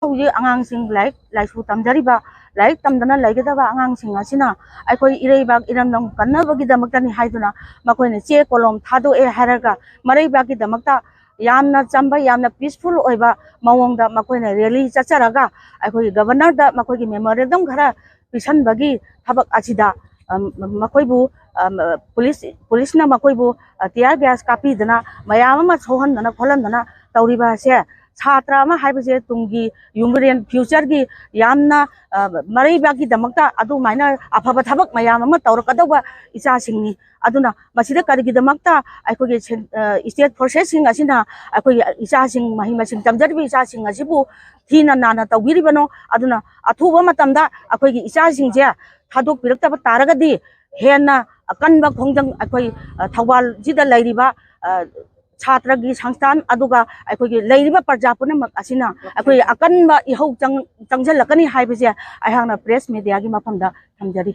ꯍꯧꯖꯤꯛ ꯑꯉꯥꯡꯁꯤꯡ ꯂꯥꯏꯔꯤꯛ ꯂꯥꯏꯁꯨ ꯇꯝꯖꯔꯤꯕ ꯂꯥꯏꯔꯤꯛ ꯇꯝꯗꯅ ꯂꯩꯒꯗꯕ ꯑꯉꯥꯡꯁꯤꯡ ꯑꯁꯤꯅ ꯑꯩꯈꯣꯏ ꯏꯔꯩꯕꯥꯛ ꯏꯔꯝꯗꯝ ꯀꯟꯅꯕꯒꯤꯗꯃꯛꯇꯅꯤ ꯍꯥꯏꯗꯨꯅ ꯃꯈꯣꯏꯅ ꯆꯦ ꯀꯣꯂꯣꯝ ꯊꯥꯗꯣꯛꯑꯦ ꯍꯥꯏꯔꯒ ꯃꯔꯩꯕꯥꯛꯀꯤꯗꯃꯛꯇ ꯌꯥꯝꯅ ꯆꯝꯕ ꯌꯥꯝꯅ ꯄꯤꯁꯐꯨꯜ ꯑꯣꯏꯕ ꯃꯑꯣꯡꯗ ꯃꯈꯣꯏꯅ ꯔꯦꯂꯤ ꯆꯠꯆꯔꯒ ꯑꯩꯈꯣꯏꯒꯤ ꯒꯕꯔꯅꯔꯗ ꯃꯈꯣꯏꯒꯤ ꯃꯦꯃꯣꯔꯦꯟꯗꯝ ꯈꯔ ꯄꯤꯁꯟꯕꯒꯤ ꯊꯕꯛ ꯑꯁꯤꯗ ꯃꯈꯣꯏꯕꯨ ꯄꯨꯂꯤꯁꯅ ꯃꯈꯣꯏꯕꯨ ꯇꯤꯌꯥꯔ ꯒ꯭ꯌꯥꯁ ꯀꯥꯞꯄꯤꯗꯅ ꯃꯌꯥꯝ ꯑꯃ ꯁꯣꯛꯍꯟꯗꯅ ꯈꯣꯠꯍꯟꯗꯅ ꯇꯧꯔꯤꯕ ꯑꯁꯦ ꯁꯥꯇ꯭ꯔ ꯑꯃ ꯍꯥꯏꯕꯁꯦ ꯇꯨꯡꯒꯤ ꯌꯨꯝꯕꯤꯔꯦꯟ ꯐ꯭ꯌꯨꯆꯔꯒꯤ ꯌꯥꯝꯅ ꯃꯔꯩꯕꯥꯛꯀꯤꯗꯃꯛꯇ ꯑꯗꯨꯃꯥꯏꯅ ꯑꯐꯕ ꯊꯕꯛ ꯃꯌꯥꯝ ꯑꯃ ꯇꯧꯔꯛꯀꯗꯧꯕ ꯏꯆꯥꯁꯤꯡꯅꯤ ꯑꯗꯨꯅ ꯃꯁꯤꯗ ꯀꯔꯤꯒꯤꯗꯃꯛꯇ ꯑꯩꯈꯣꯏꯒꯤ ꯁ꯭ꯇꯦꯠ ꯐꯣꯔꯁꯦꯁꯁꯤꯡ ꯑꯁꯤꯅ ꯑꯩꯈꯣꯏꯒꯤ ꯏꯆꯥꯁꯤꯡ ꯃꯍꯩ ꯃꯁꯤꯡ ꯇꯝꯖꯔꯤꯕ ꯏꯆꯥꯁꯤꯡ ꯑꯁꯤꯕꯨ ꯊꯤꯅ ꯅꯥꯟꯅ ꯇꯧꯕꯤꯔꯤꯕꯅꯣ ꯑꯗꯨꯅ ꯑꯊꯨꯕ ꯃꯇꯝꯗ ꯑꯩꯈꯣꯏꯒꯤ ꯏꯆꯥꯁꯤꯡꯁꯦ ꯊꯥꯗꯣꯛꯄꯤꯔꯛꯇꯕ ꯇꯥꯔꯒꯗꯤ ꯍꯦꯟꯅ ꯑꯀꯟꯕ ꯈꯣꯡꯖꯪ ꯑꯩꯈꯣꯏ ꯊꯧꯕꯥꯜꯁꯤꯗ ꯂꯩꯔꯤꯕ ꯁꯥꯇ꯭ꯔꯒꯤ ꯁꯪꯁꯊꯥꯟ ꯑꯗꯨꯒ ꯑꯩꯈꯣꯏꯒꯤ ꯂꯩꯔꯤꯕ ꯄ꯭ꯔꯖꯥ ꯄꯨꯝꯅꯃꯛ ꯑꯁꯤꯅ ꯑꯩꯈꯣꯏ ꯑꯀꯟꯕ ꯏꯍꯧ ꯆꯪꯁꯤꯜꯂꯛꯀꯅꯤ ꯍꯥꯏꯕꯁꯦ ꯑꯩꯍꯥꯛꯅ ꯄ꯭ꯔꯦꯁ ꯃꯦꯗꯤꯌꯥꯒꯤ ꯃꯐꯝꯗ ꯊꯝꯖꯔꯤ꯫